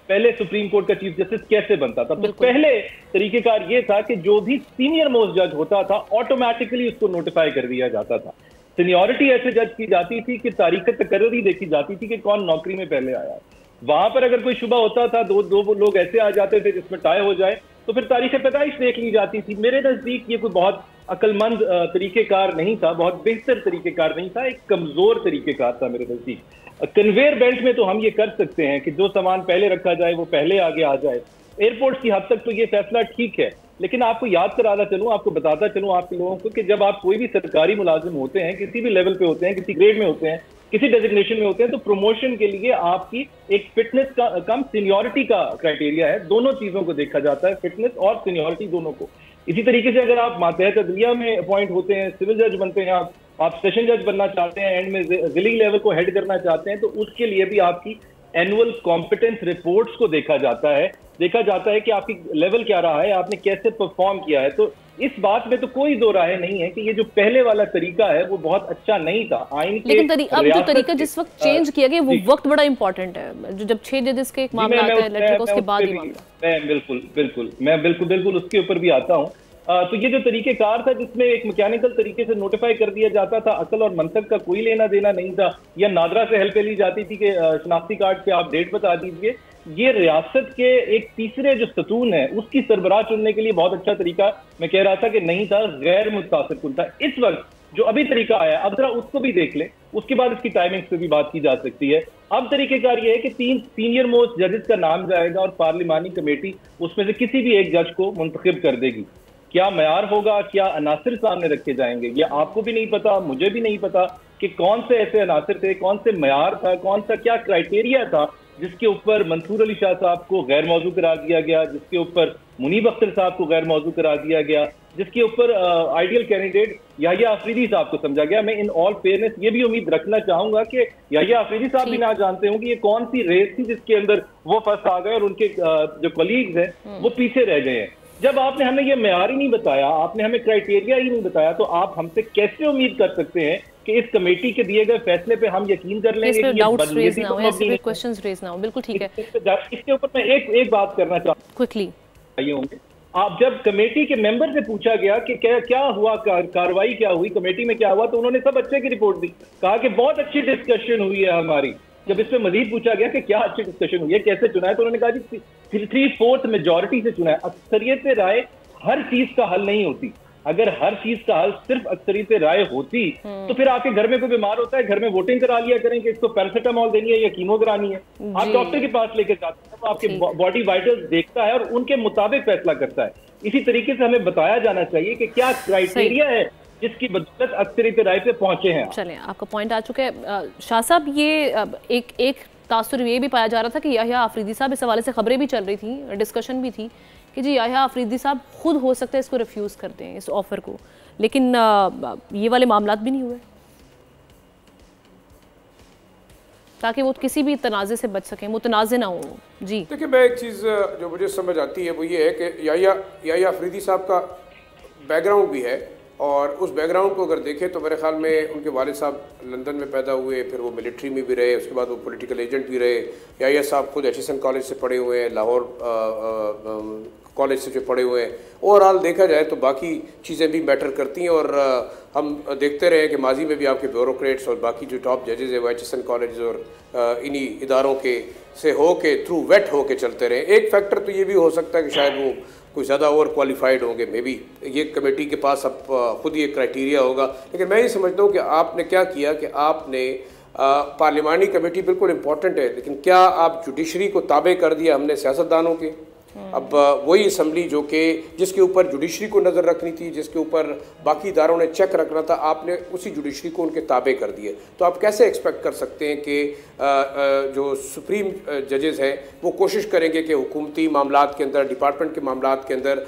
पहले सुप्रीम कोर्ट का चीफ जस्टिस कैसे बनता था। तो पहले तरीकेकार ये था कि जो भी सीनियर मोस्ट जज होता था ऑटोमेटिकली उसको नोटिफाई कर दिया जाता था। सीनियरिटी ऐसे जज की जाती थी कि तारीख तकर्री देखी जाती थी कि कौन नौकरी में पहले आया। वहां पर अगर कोई शुबा होता था, दो लोग ऐसे आ जाते थे जिसमें टाई हो जाए, तो फिर तारीख पैदाइश देख ली जाती थी। मेरे नजदीक ये कोई बहुत अक्लमंद तरीकेकार नहीं था, बहुत बेहतर तरीकेकार नहीं था, एक कमजोर तरीकेकार था मेरे नजदीक। कन्वेयर बेल्ट में तो हम ये कर सकते हैं कि जो सामान पहले रखा जाए वो पहले आगे आ जाए। एयरपोर्ट की हद तक तो ये फैसला ठीक है, लेकिन आपको याद कराता चलूं, आपको बताता चलूं आप लोगों को कि जब आप कोई भी सरकारी मुलाजिम होते हैं, किसी भी लेवल पे होते हैं, किसी ग्रेड में होते हैं, किसी डेजिग्नेशन में होते हैं, तो प्रमोशन के लिए आपकी एक फिटनेस का कम सीनियरिटी का क्राइटेरिया है। दोनों चीजों को देखा जाता है, फिटनेस और सीनियरिटी दोनों को। इसी तरीके से अगर आप मातहत अदलिया में अपॉइंट होते हैं, सिविल जज बनते हैं, आप सेशन जज बनना चाहते हैं, एंड में जिली लेवल को हेड करना चाहते हैं, तो उसके लिए भी आपकी एनुअल कॉम्पिटेंस रिपोर्ट्स को देखा जाता है कि आपकी लेवल क्या रहा है, आपने कैसे परफॉर्म किया है। तो इस बात में तो कोई दो राय नहीं है कि ये जो पहले वाला तरीका है वो बहुत अच्छा नहीं था आइन के। लेकिन अब जो तरीका जिस वक्त चेंज किया गया वो वक्त बड़ा इंपॉर्टेंट है। जो जब 6 जजेस के एक मामला आता है लेटर का, उसके बाद ही मामला। मैं बिल्कुल उसके ऊपर भी आता हूँ। तो ये जो तरीकेकार था जिसमें एक मैकेनिकल तरीके से नोटिफाई कर दिया जाता था, अकल और मंतक का कोई लेना देना नहीं था, या नादरा से हेल्प ली जाती थी कि शनाख्ती कार्ड पे आप डेट बता दीजिए, ये रियासत के एक तीसरे जो सतून है उसकी सरबराह चुनने के लिए बहुत अच्छा तरीका मैं कह रहा था कि नहीं था, गैर मुतासिर था। इस वक्त जो अभी तरीका आया, अब जरा उसको भी देख लें, उसके बाद इसकी टाइमिंग पे भी बात की जा सकती है। अब तरीकेकार ये है कि 3 सीनियर मोस्ट जजेस का नाम जाएगा और पार्लिमानी कमेटी उसमें से किसी भी एक जज को मुंतखब कर देगी। क्या मयार होगा, क्या अनासिर सामने रखे जाएंगे, ये आपको भी नहीं पता, मुझे भी नहीं पता कि कौन से ऐसे अनासिर थे, कौन से मयार था, कौन सा क्या क्राइटेरिया था जिसके ऊपर मंसूर अली शाह साहब को गैर मौजू करार दिया गया, जिसके ऊपर मुनीब अख्तर साहब को गैर मौजू करार दिया गया, जिसके ऊपर आइडियल कैंडिडेट याहिया अफरीदी साहब को समझा गया। मैं इन ऑल फेयरनेस ये भी उम्मीद रखना चाहूंगा कि याहिया अफरीदी साहब भी ना जानते हों कि ये कौन सी रेस थी जिसके अंदर वो फर्स्ट आ गए और उनके जो कलीग्स हैं वो पीछे रह गए हैं। जब आपने हमें ये मेयार ही नहीं बताया, आपने हमें क्राइटेरिया ही नहीं बताया, तो आप हमसे कैसे उम्मीद कर सकते हैं कि इस कमेटी के दिए गए फैसले पे हम यकीन कर लेंगे कि डाउट्स रेज ना हो, ऐसे क्वेश्चंस रेज ना हो। बिल्कुल ठीक है। इसके ऊपर मैं एक बात करना चाहता हूं क्विकली। आप जब कमेटी के मेंबर से पूछा गया कि क्या हुआ, कार्रवाई क्या हुई, कमेटी में क्या हुआ, तो उन्होंने सब अच्छे की रिपोर्ट दी, कहा कि बहुत अच्छी डिस्कशन हुई है हमारी। जब इसमें मजीद पूछा गया कि क्या अच्छी डिस्कशन हुई है, कैसे चुना है, तो उन्होंने कहा जी 3/4 मेजॉरिटी से चुना है। अक्सरियत राय हर चीज का हल नहीं होती। अगर हर चीज का हल सिर्फ अक्सरियत राय होती तो फिर आपके घर में कोई बीमार होता है, घर में वोटिंग करा लिया करें कि इसको पैरासिटामोल देनी है या कीमो करानी है, आप डॉक्टर के पास लेकर जाते हैं, वो आपके बॉडी वाइटल्स देखता है और उनके मुताबिक फैसला करता है। इसी तरीके से हमें बताया जाना चाहिए कि क्या क्राइटेरिया है जिसकी बदौलत अक्सरियत राय पे पहुंचे हैं। चलें, आपका पॉइंट आ चुका है शाह साहब। ये एक तासुर ये भी पाया जा रहा था कि याहिया आफरीदी साहब, इस हवाले से खबरें भी चल रही थी, डिस्कशन भी थी कि जी याहिया आफरीदी साहब खुद हो सकता है इसको रिफ्यूज़ करते हैं, इस ऑफ़र को, लेकिन ये वाले मामलात भी नहीं हुए ताकि वो किसी भी तनाज़े से बच सकें, मुतनाज़े ना हो। जी देखिए, मैं एक चीज़ जो मुझे समझ आती है वो ये है कि याहिया आफरीदी साहब का बैकग्राउंड भी है, और उस बैकग्राउंड को अगर देखें तो मेरे ख्याल में उनके वालिद साहब लंदन में पैदा हुए, फिर वो मिलिट्री में भी रहे, उसके बाद वो पॉलिटिकल एजेंट भी रहे। याहिया साहब खुद एचएसएन कॉलेज से पढ़े हुए हैं, लाहौर कॉलेज से जो पढ़े हुए हैं। ओवरऑल देखा जाए तो बाकी चीज़ें भी मैटर करती हैं, और हम देखते रहे कि माजी में भी आपके ब्यूरोक्रेट्स और बाकी जो टॉप जजेज़ हैं वो एचएसएन कॉलेज और इन्हीं इदारों के से हो के थ्रू वेट हो के चलते रहे। एक फैक्टर तो ये भी हो सकता है कि शायद वो कोई ज़्यादा ओवर क्वालिफाइड होंगे, मे बी ये कमेटी के पास अब खुद ही एक क्राइटेरिया होगा। लेकिन मैं ये समझता हूँ कि आपने क्या किया कि आपने पार्लिमानी कमेटी बिल्कुल इंपॉर्टेंट है, लेकिन क्या आप जुडिशरी को ताबे कर दिया हमने सियासतदानों के। अब वही असम्बली जो कि जिसके ऊपर जुडिशरी को नज़र रखनी थी, जिसके ऊपर बाकी इदारों ने चेक रखना था, आपने उसी जुडिशरी को उनके ताबे कर दिए। तो आप कैसे एक्सपेक्ट कर सकते हैं कि जो सुप्रीम जजेस हैं वो कोशिश करेंगे कि हुकूमती मामलात के अंदर, डिपार्टमेंट के मामलात के अंदर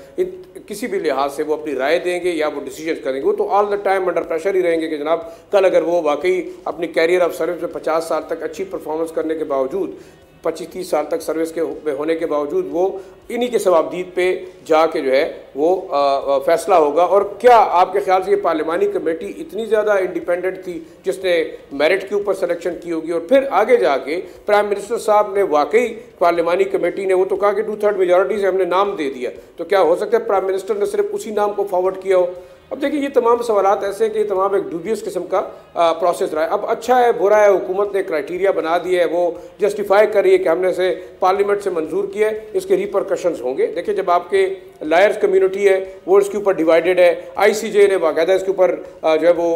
किसी भी लिहाज से वो अपनी राय देंगे या वो डिसीजन करेंगे। वो तो all the time under pressure ही रहेंगे कि जनाब कल अगर वो वाकई अपनी कैरियर ऑफ सर्विस में 50 साल तक अच्छी परफॉर्मेंस करने के बावजूद, 25-30 साल तक सर्विस के होने के बावजूद वो इन्हीं के सवाबदीद पे जाके जो है वो फैसला होगा। और क्या आपके ख्याल से ये पार्लिमानी कमेटी इतनी ज़्यादा इंडिपेंडेंट थी जिसने मेरिट के ऊपर सिलेक्शन की होगी, और फिर आगे जाके प्राइम मिनिस्टर साहब ने वाकई पार्लिमानी कमेटी ने वो तो कहा कि 2/3 मेजॉरिटी से हमने नाम दे दिया, तो क्या हो सकता है प्राइम मिनिस्टर ने सिर्फ उसी नाम को फॉरवर्ड किया हो। अब देखिए, ये तमाम सवालात ऐसे हैं कि ये तमाम एक डूबियस किस्म का प्रोसेस रहा है। अब अच्छा है बुरा है, हुकूमत ने क्राइटेरिया बना दिया है, वो जस्टिफाई कर रही है कि हमने से पार्लियामेंट से मंजूर किया है, इसके रिपरकशंस होंगे। देखिए, जब आपके लायर्स कम्युनिटी है वो इसके ऊपर डिवाइडेड है, आईसीजे ने बाकायदा इसके ऊपर जो है वो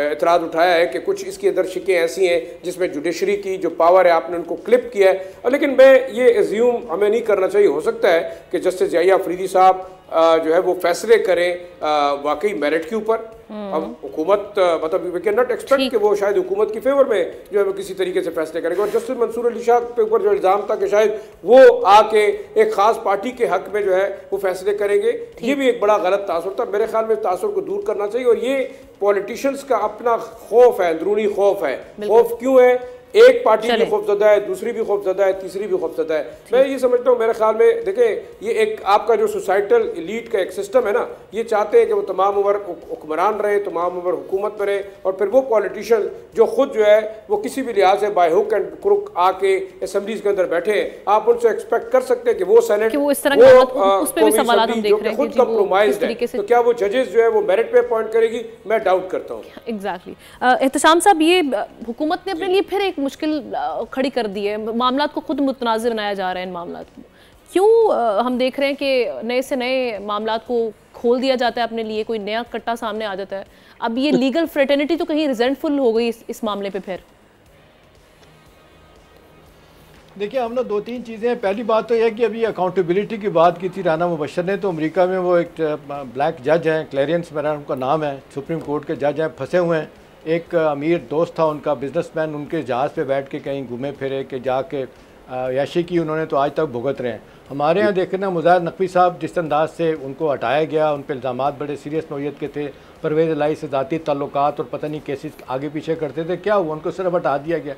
एतराज़ उठाया है कि कुछ इसके अंदर शिकें ऐसी हैं जिसमें जुडिशरी की जो पावर है आपने उनको क्लिप किया है। लेकिन मैं ये एज्यूम हमें नहीं करना चाहिए, हो सकता है कि जस्टिस याहिया अफरीदी साहब जो है वो फैसले करें वाकई मेरिट के ऊपर। अब हुकूमत मतलब वी कैन नॉट एक्सपेक्ट कि वो शायद हुकूमत की फेवर में जो है वो किसी तरीके से फैसले करेंगे। और जस्टिस मंसूर अली शाह के ऊपर जो इल्ज़ाम था कि शायद वो आके एक खास पार्टी के हक में जो है वो फैसले करेंगे, ये भी एक बड़ा गलत तासुर था। मेरे ख्याल में तासुर को दूर करना चाहिए, और ये पॉलिटिशियंस का अपना खौफ है, अंदरूनी खौफ है। खौफ क्यों है? एक पार्टी भी खौफजदा है, दूसरी भी खौफजदा है, तीसरी भी खौफजदा है। मैं ये समझता हूँ, मेरे ख्याल में देखें, ये एक आपका जो सोसाइटल एलीट का एक सिस्टम है ना, ये चाहते हैं कि वो तमाम उम्र हुक्मरान रहे, तमाम उम्र हुकूमत में रहे, और फिर वो पॉलिटिशियन जो खुद जो है वो किसी भी लिहाज से बाय हुक एंड क्रुक आके असेंबलीज के अंदर बैठे हैं, आप उनसे एक्सपेक्ट कर सकते हैं कि वो सेनेट खुद कंप्रोमाइज्ड है। तो क्या वो जजेस जो है वो मेरिट पे अपॉइंट करेगी? मैं डाउट करता हूँ। एग्जैक्टली। एहतशाम साहब, ये हुकूमत ने अपने लिए फिर एक मुश्किल खड़ी कर दी है, मामलात को खुद मुतनाज़िर बनाया जा रहा है। इन मामलात को क्यों हम देख रहे हैं कि नए से नए मामलात को खोल दिया जाता है अपने लिए, कोई नया कट्टा सामने आ जाता है। अब ये लीगल फ्रेटर्निटी तो कहीं रिजेंटफुल हो गई इस मामले पे। फिर देखिए, हम लोग 2-3 चीज़ें हैं। पहली बात तो यह कि अभी अकाउंटेबिलिटी की बात की थी राना मुबशर ने, तो अमेरिका में वो एक ब्लैक जज हैं, क्लेरेंस मेरा उनका नाम है, सुप्रीम कोर्ट के जज हैं, फंसे हुए हैं। एक अमीर दोस्त था उनका, बिजनेसमैन, उनके जहाज़ पे बैठ के कहीं घूमे फिरे कि जाके याशी की उन्होंने, तो आज तक भुगत रहे हैं। हमारे यहाँ देखना, मुज़ाहिर नकवी साहब जिस अंदाज से उनको हटाया गया, उन पर इल्ज़ाम बड़े सीरियस नौयत के थे, परवेज़ इलाही से ज़ाती ताल्लुकात और पता नहीं केसेस आगे पीछे करते थे, क्या हुआ? उनको सिर्फ हटा दिया गया।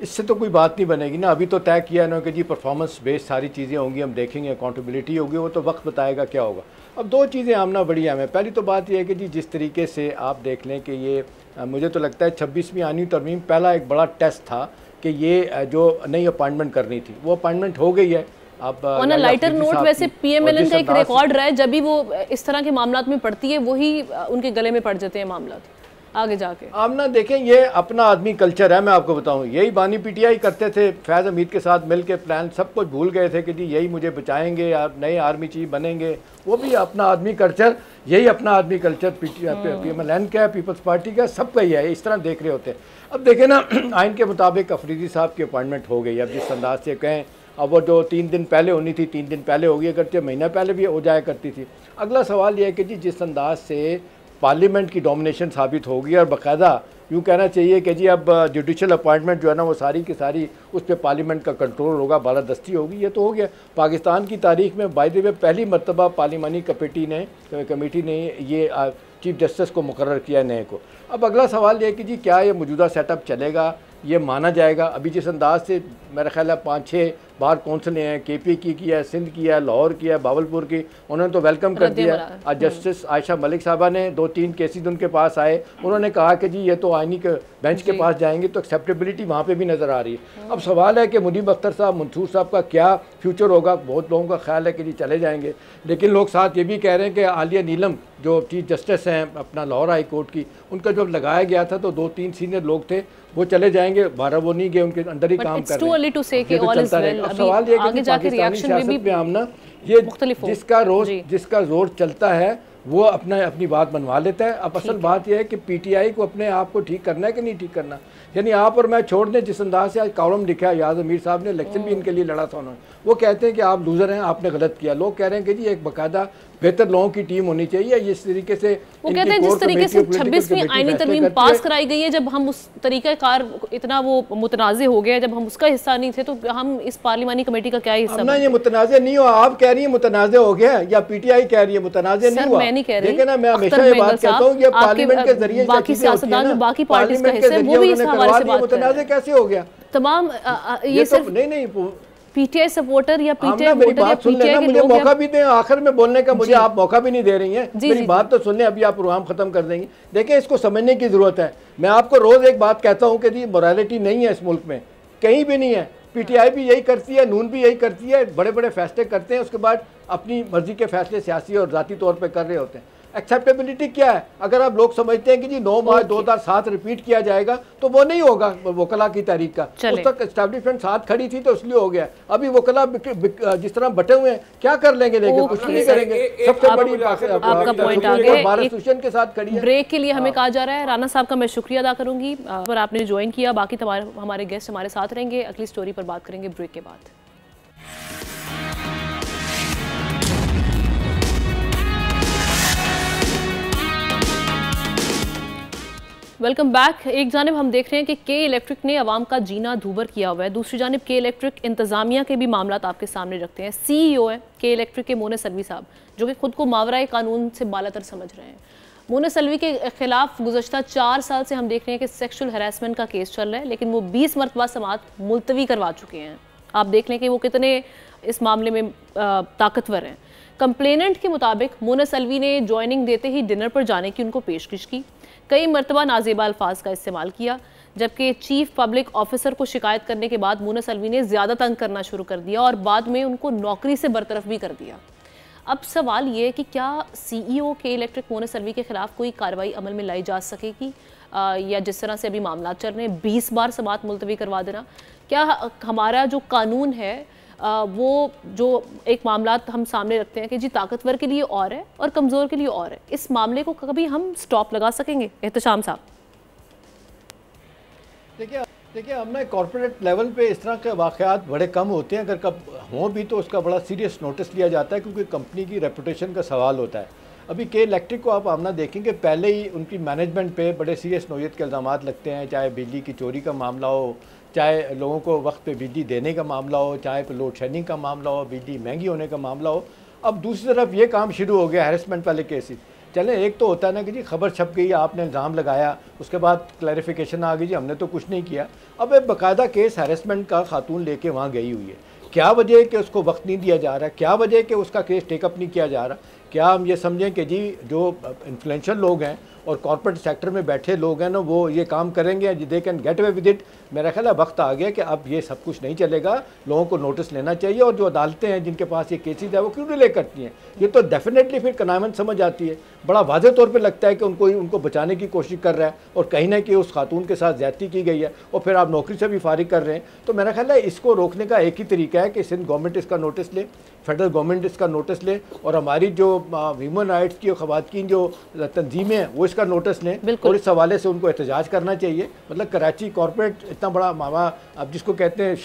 इससे तो कोई बात नहीं बनेगी ना। अभी तो तय किया इन्होंने कि जी परफॉर्मेंस बेस्ड सारी चीज़ें होंगी, हम देखेंगे, अकाउंटेबिलिटी होगी, वो तो वक्त बताएगा क्या होगा। अब 2 चीज़ें आमना बड़ी अहम है। पहली तो बात यह है कि जी जिस तरीके से आप देख लें कि ये मुझे तो लगता है 26वीं आनी तरमीम पहला एक बड़ा टेस्ट था कि ये जो नई अपॉइंटमेंट करनी थी वो अपॉइंटमेंट हो गई है। अब ऑन अ लाइटर नोट, वैसे पीएमएलएन का एक रिकॉर्ड रहा है, जब भी वो इस तरह के मामलात में पड़ती है वही उनके गले में पड़ जाते हैं मामलात आगे जाके। आप ना देखें, ये अपना आदमी कल्चर है। मैं आपको बताऊं, यही बानी पीटीआई करते थे, फैज़ हमीद के साथ मिल के प्लान, सब कुछ भूल गए थे कि जी यही मुझे बचाएंगे या नए आर्मी चीफ बनेंगे। वो भी अपना आदमी कल्चर, यही अपना आदमी कल्चर पीएमएलएन का, पीपल्स पार्टी का, सबका ही है। इस तरह देख रहे होते हैं। अब देखें ना, आइन के मुताबिक अफरीदी साहब की अपॉइंटमेंट हो गई। अब जिस अंदाज से कहें, अब वो जो 3 दिन पहले होनी थी 3 दिन पहले होगी, अगरचे महीना पहले भी हो जाया करती थी। अगला सवाल यह है कि जी जिस अंदाज से पार्लियामेंट की डोमिनेशन साबित होगी और बाकायदा यूँ कहना चाहिए कि जी अब जुडिशल अपॉइंटमेंट जो है ना वो सारी की सारी उस पर पार्लियामेंट का कंट्रोल होगा, बालादस्ती होगी। ये तो हो गया पाकिस्तान की तारीख में बाय द वे पहली मरतबा पार्लिमानी कमेटी ने ये चीफ जस्टिस को मुकर्रर किया नए को। अब अगला सवाल ये कि जी क्या ये मौजूदा सेटअप चलेगा, ये माना जाएगा। अभी जिस अंदाज से मेरा ख्याल है 5-6 बार कौंसलें हैं, KP की है, सिंध की है, लाहौर की है, बावलपुर की, उन्होंने तो वेलकम कर दिया। आज जस्टिस आयशा मलिक साहबा ने 2-3 केसेज उनके पास आए, उन्होंने कहा कि जी ये तो आईनी के बेंच के पास जाएंगे, तो एक्सेप्टेबिलिटी वहाँ पे भी नज़र आ रही है। अब सवाल है कि मुनीब अख्तर साहब, मंसूर साहब का क्या फ्यूचर होगा। बहुत लोगों का ख्याल है कि जी चले जाएंगे, लेकिन लोग साथ ये भी कह रहे हैं कि आलिया नीलम जो चीफ जस्टिस हैं अपना लाहौर हाई कोर्ट की, उनका जब लगाया गया था तो 2-3 सीनियर लोग थे, वो चले जाएंगे, 12 वो नहीं गए, उनके अंदर ही काम कर रहे हैं। अब सवाल ये कि पाकिस्तानी सियासत में आमना ये जिसका जोर चलता है वो अपनी बात बनवा लेता है। अब असल बात यह है कि PTI को अपने आप को ठीक करना है कि नहीं ठीक करना। यानी आप और मैं छोड़ दें, जिस अंदाज से आज कॉलम लिखा है, याद अमीर साहब ने इलेक्शन भी इनके लिए लड़ा था उन्होंने, वो कहते हैं कि आप लूजर हैं, आपने गलत किया। लोग कह रहे हैं कि जी एक बाकायदा बेहतर लोगों की टीम होनी चाहिए। इस तरीके से वो कहते हैं जिस तरीके से 26वीं आईनी तरमीम पास कराई गई है, जब हम उस तरीक़ाकार इतना वो मुतनाज़े हो गया, जब हम उसका हिस्सा नहीं थे तो हम इस पार्लिमानी कमेटी का क्या हिस्सा? ना, ये मुतनाज़े नहीं हो, आप कह रही है मुतनाज़े हो गया या PTI कह रही है मुतनाज़े नहीं हुआ। मैं नहीं कह रही, लेकिन मैं हमेशा ये बात कहता हूँ कि पार्लियामेंट के जरिए बाकी सियासतदान जो बाकी पार्टीज का हिस्सा है वो भी इस हवाले से बात कर रहे हैं। कैसे हो गया तमाम ये सिर्फ नहीं PTI सपोर्टर या PTI मेरी बात सुन लेना, मुझे मौका भी दें आखिर में बोलने का। मुझे आप मौका भी नहीं दे रही हैं, मेरी बात तो सुन लें, अभी आप प्रोग्राम खत्म कर देंगे। देखिए इसको समझने की जरूरत है। मैं आपको रोज एक बात कहता हूं कि जी मोरालिटी नहीं है इस मुल्क में, कहीं भी नहीं है। PTI भी यही करती है, नून भी यही करती है, बड़े बड़े फैसले करते हैं, उसके बाद अपनी मर्जी के फैसले सियासी और जाती तौर पर कर रहे होते हैं। एक्सेप्टेबिलिटी क्या है? अगर आप लोग समझते हैं कि जी 9 मार्च 2007 रिपीट किया जाएगा तो वो नहीं होगा वकला की तारीख का। उस तक एस्टैब्लिशमेंट साथ खड़ी थी तो इसलिए हो गया। अभी वकला जिस तरह बटे हुए हैं क्या कर लेंगे, लेकिन कुछ नहीं करेंगे। सबसे बड़ी आपका पॉइंट आ गया, बार एसोसिएशन के साथ खड़ी है। ब्रेक के लिए हमें कहा जा रहा है। राना साहब का मैं शुक्रिया अदा करूंगी पर आपने ज्वाइन किया। बाकी हमारे गेस्ट हमारे साथ रहेंगे, अगली स्टोरी पर बात करेंगे ब्रेक के बाद। Welcome back. एक जानिब हम देख रहे हैं कि के इलेक्ट्रिक ने अवाम का जीना दूभर किया हुआ है, दूसरी जानिब के इलेक्ट्रिक इंतजामिया के भी मामला आपके सामने रखते हैं। CEO है के इलेक्ट्रिक के मोने सलवी साहब, जो कि खुद को मावराए कानून से बालातर समझ रहे हैं। मोने सलवी के खिलाफ गुज़श्ता 4 साल से हम देख रहे हैं कि सेक्सुअल हैरेसमेंट का केस चल रहा है, लेकिन वो 20 मरतबा समाअत मुलतवी करवा चुके हैं। आप देख लें कि वो कितने इस मामले में ताकतवर हैं। कंप्लेनेंट के मुताबिक मोना सलवी ने ज्वाइनिंग देते ही डिनर पर जाने की उनको पेशकश की, कई मरतबा नाजेबा अल्फाज का इस्तेमाल किया, जबकि चीफ पब्लिक ऑफिसर को शिकायत करने के बाद मोना सलवी ने ज़्यादा तंग करना शुरू कर दिया और बाद में उनको नौकरी से बरतरफ भी कर दिया। अब सवाल ये है कि क्या CEO के इलेक्ट्रिक मोना सलवी के खिलाफ कोई कार्रवाई अमल में लाई जा सकेगी, या जिस तरह से अभी मामला चल रहे हैं 20 बार समाअत मुलतवी करवा देना, क्या हमारा जो कानून है वो जो एक मामला हम सामने रखते हैं कि जी ताकतवर के लिए और है और कमज़ोर के लिए और है, इस मामले को कभी हम स्टॉप लगा सकेंगे? एहतशाम साहब देखिए हम ना कॉर्पोरेट लेवल पे इस तरह के वाक़यात बड़े कम होते हैं, अगर कब हों भी तो उसका बड़ा सीरियस नोटिस लिया जाता है, क्योंकि कंपनी की रेपुटेशन का सवाल होता है। अभी के इलेक्ट्रिक को आप आमना देखेंगे, पहले ही उनकी मैनेजमेंट पे बड़े सीरियस नौयत के इल्ज़ामात लगते हैं, चाहे बिजली की चोरी का मामला हो, चाहे लोगों को वक्त पे बिजली देने का मामला हो, चाहे लोड शेडिंग का मामला हो, बिजली महंगी होने का मामला हो। अब दूसरी तरफ ये काम शुरू हो गया हैरेसमेंट वाले केसेस। चलें, एक तो होता है ना कि जी खबर छप गई, आपने इल्ज़ाम लगाया, उसके बाद क्लैरिफिकेशन आ गई जी हमने तो कुछ नहीं किया। अब एक बाकायदा केस हैरेसमेंट का खातून लेके वहाँ गई हुई है, क्या वजह है कि उसको वक्त नहीं दिया जा रहा, क्या वजह है कि उसका केस टेकअप नहीं किया जा रहा? क्या हम ये समझें कि जी जो इन्फ्लुएंशियल लोग हैं और कॉर्पोरेट सेक्टर में बैठे लोग हैं ना, वो ये काम करेंगे, they can get away with it? मेरा ख्याल है वक्त आ गया कि अब ये सब कुछ नहीं चलेगा, लोगों को नोटिस लेना चाहिए। और जो अदालतें हैं जिनके पास ये केसेज है वो क्यों डिले करती हैं? ये तो डेफिनेटली फिर कनामन समझ आती है, बड़ा वाज़ेह तौर पे लगता है कि उनको बचाने की कोशिश कर रहा है और कहीं ना कहीं उस खातून के साथ ज़्यादती की गई है और फिर आप नौकरी से भी फारिग कर रहे हैं। तो मेरा ख्याल है इसको रोकने का एक ही तरीका है कि सिंध गवर्नमेंट इसका नोटिस ले, फेडरल गवर्नमेंट इसका नोटिस ले और हमारी जो ह्यूमन राइट्स की और ख़वातीन जो तंजीमें हैं वो इसका नोटिस लें और इस हवाले से उनको एहतजाज करना चाहिए। मतलब कराची कॉरपोरेट इतना बड़ा मामा अब जिसको कहते हैं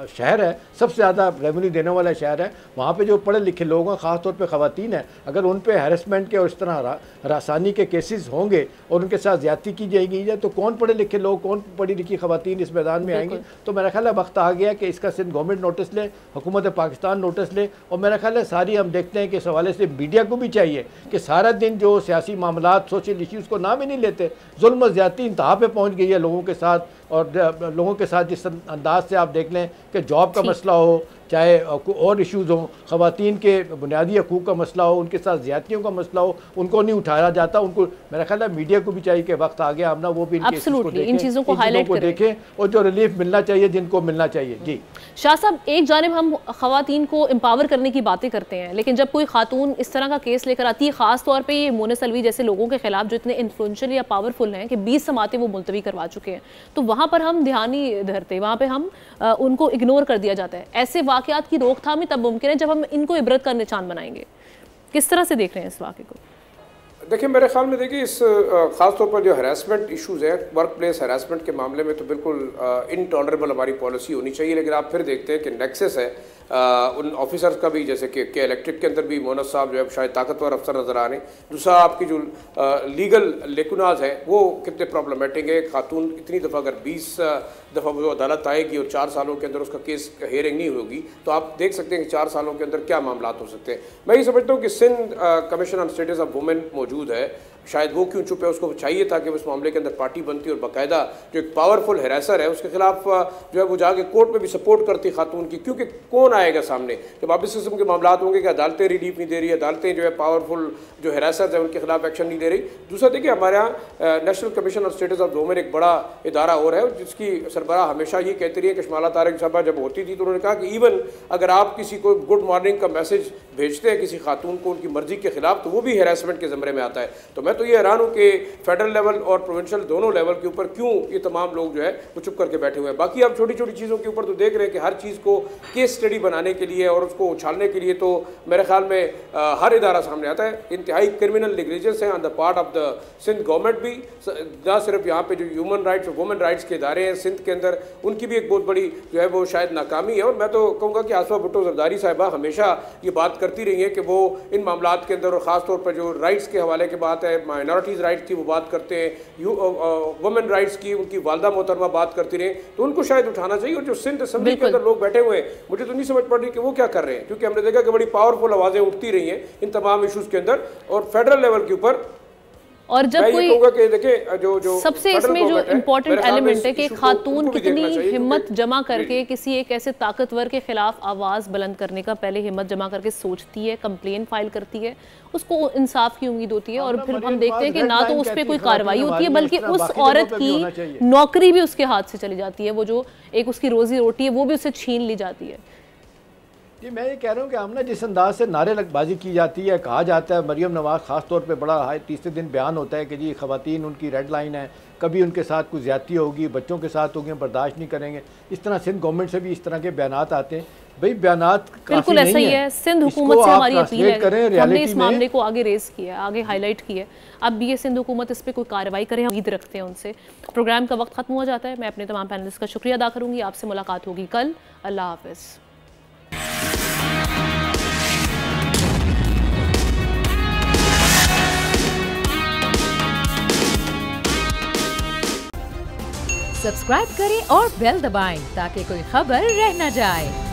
शहर है, सबसे ज़्यादा रेवेन्यू देने वाला शहर है, वहाँ पे जो पढ़े लिखे लोग हैं ख़ासतौर पे ख़वातीन हैं, अगर उन पे हैरेसमेंट के और इस तरह हरासानी के केसेस होंगे और उनके साथ ज़्यादती की जाएगी तो कौन पढ़े लिखे लोग, कौन पढ़ी लिखी ख़वातीन इस मैदान में आएंगे। तो मेरा ख्याल है वक्त आ गया कि इसका सिंध गवर्नमेंट नोटिस ले, हुकूमत पाकिस्तान नोटिस ले और मेरा ख्याल है सारी हम देखते हैं कि इस हवाले से मीडिया को भी चाहिए कि सारा दिन जो सियासी मामलात सोशल इश्यूज़ को नाम ही नहीं लेते, जुल्म ज़्यादती इंतहा पे पहुँच गई है लोगों के साथ और लोगों के साथ जिस अंदाज से आप देख लें कि जॉब का मसला हो, चाहे और इश्यूज़ हों, ख़वातीन के बुनियादी हकूक़ का मसला हो, उनके साथ ज़्यादतियों का मसला हो, उनको नहीं उठाया जाता। उनको मेरा ख्याल है मीडिया को भी चाहिए कि वक्त आ गया हम ना वो भी इन चीज़ों को हाईलाइट देखें और जो रिलीफ मिलना चाहिए जिनको मिलना चाहिए। जी शाह साहब, एक जानिब हम ख़वातीन को एम्पावर करने की बातें करते हैं, लेकिन जब कोई खातून इस तरह का केस लेकर आती है, ख़ास तौर पे ये मोना सलवी जैसे लोगों के खिलाफ जो इतने इन्फ्लुएंशियल या पावरफुल हैं कि 20 समातें वो मुलतवी करवा चुके हैं, तो वहाँ पर हम ध्यान नहीं धरते, वहाँ पर हम उनको इग्नोर कर दिया जाता है। ऐसे वाक़यात की रोकथाम ही तब मुमकिन है जब हम इनको इबरत का निशान बनाएंगे। किस तरह से देख रहे हैं इस वाक़े को? देखिए मेरे ख्याल में देखिए इस ख़ास तौर पर जो हरासमेंट इश्यूज़ है, वर्क प्लेस हरासमेंट के मामले में तो बिल्कुल इनटॉलरेबल हमारी पॉलिसी होनी चाहिए। लेकिन आप फिर देखते हैं कि नेक्सस है उन ऑफिसर्स का भी, जैसे कि इलेक्ट्रिक के अंदर भी मोहन साहब जो है शायद ताकतवर अफसर नज़र आ रहे हैं। दूसरा आपकी जो लीगल लेकुनाज है वो कितने प्रॉब्लमेटिक है। खातून इतनी दफ़ा अगर 20 दफ़ा वो अदालत आएगी और 4 सालों के अंदर उसका केस हेयरिंग नहीं होगी तो आप देख सकते हैं कि 4 सालों के अंदर क्या मामला हो सकते हैं। मैं ये समझता हूँ कि Sindh commission on status of women मौजूद है, शायद वो क्यों चुप है, उसको चाहिए था कि उस मामले के अंदर पार्टी बनती और बाकायदा जो एक पावरफुल हैरेसर है उसके खिलाफ जो है वो जाके कोर्ट में भी सपोर्ट करती खातून की। क्योंकि कौन आएगा सामने जब आप इस किस्म के मामला होंगे कि अदालतें रिलीफ नहीं दे रही, अदालतें जो है पावरफुल जो हैरेसर है उनके खिलाफ एक्शन नहीं दे रही। दूसरा देखिए हमारे यहाँ national commission on status of women एक बड़ा इदारा और है जिसकी सरबराह हमेशा ये कहती रही है कि शमाला तारिक साहबा जब होती थी तो उन्होंने कहा कि इवन अगर आप किसी को गुड मॉर्निंग का मैसेज भेजते हैं किसी खातून को उनकी मर्जी के खिलाफ तो वो भी हैरेसमेंट के ज़मरे में आता है। तो मैं तो ये हैरान हूँ कि फेडरल लेवल और प्रोविंशियल दोनों लेवल के ऊपर क्यों ये तमाम लोग जो है वो चुप करके बैठे हुए हैं। बाकी आप छोटी छोटी चीज़ों के ऊपर तो देख रहे हैं कि हर चीज़ को केस स्टडी बनाने के लिए और उसको उछालने के लिए तो मेरे ख्याल में हर इदारा सामने आता है। इंतहाई क्रिमिनल नेग्लिजेंस है on the part of the Sindh government भी, ना सिर्फ यहाँ पे जो ह्यूमन राइट्स और वुमेन राइट्स के इदारे हैं सिंध के अंदर उनकी भी एक बहुत बड़ी जो है वो शायद नाकामी है। और मैं तो कहूँगा कि आसफा भुट्टो जरदारी साहिबा हमेशा ये बात करती रही है कि वो इन मामलात के अंदर और ख़ासतौर पर जो राइट्स के हवाले की बात है, माइनॉरिटीज़ राइट्स की वो बात करते हैं, वुमेन राइट्स की उनकी वालदा मोहतरमा बात करती रहे, तो उनको शायद उठाना चाहिए। और जो सिंध असेंबली के अंदर लोग बैठे हुए हैं मुझे तो नहीं समझ पड़ रही कि वो क्या कर रहे हैं, क्योंकि हमने देखा कि बड़ी पावरफुल आवाज़ें उठती रही हैं इन तमाम इशूज़ के अंदर और फेडरल लेवल के ऊपर। और जब कोई जो सबसे इसमें जो इम्पोर्टेंट एलिमेंट है कि खातून कितनी हिम्मत जमा करके किसी एक ऐसे ताकतवर के खिलाफ आवाज़ बुलंद करने का पहले हिम्मत जमा करके सोचती है, कंप्लेन फाइल करती है, उसको इंसाफ की उम्मीद होती है और फिर हम देखते हैं कि ना तो उस पर कोई कार्रवाई होती है बल्कि उस औरत की नौकरी भी उसके हाथ से चली जाती है, वो जो एक उसकी रोजी रोटी है वो भी उससे छीन ली जाती है। जी मैं ये कह रहा हूँ कि हम ना जिस अंदाज से नारेबाजी की जाती है, कहा जाता है, मरियम नवाज़ ख़ास तौर पे बड़ा तीसरे दिन बयान होता है कि जी ख़वातीन उनकी रेड लाइन है, कभी उनके साथ कुछ ज़्यादती होगी, बच्चों के साथ होगी, बर्दाश्त नहीं करेंगे। इस तरह सिंध गवर्नमेंट से भी इस तरह के बयानात आते हैं। भाई बयानात बिल्कुल ऐसा ही है। सिंध हुकूमत से हमारी अपील है, हमने इस मामले को आगे रेस किया है, आगे हाईलाइट किया है। अब भी ये सिंध हुकूमत इस पर कोई कार्रवाई करे, हम उम्मीद रखते हैं उनसे। प्रोग्राम का वक्त खत्म हो जाता है। मैं अपने तमाम पैनलिस्ट का शुक्रिया अदा करूँगी। आपसे मुलाकात होगी कल। अल्लाह हाफिज़। सब्सक्राइब करें और बेल दबाएं ताकि कोई खबर रह न जाए।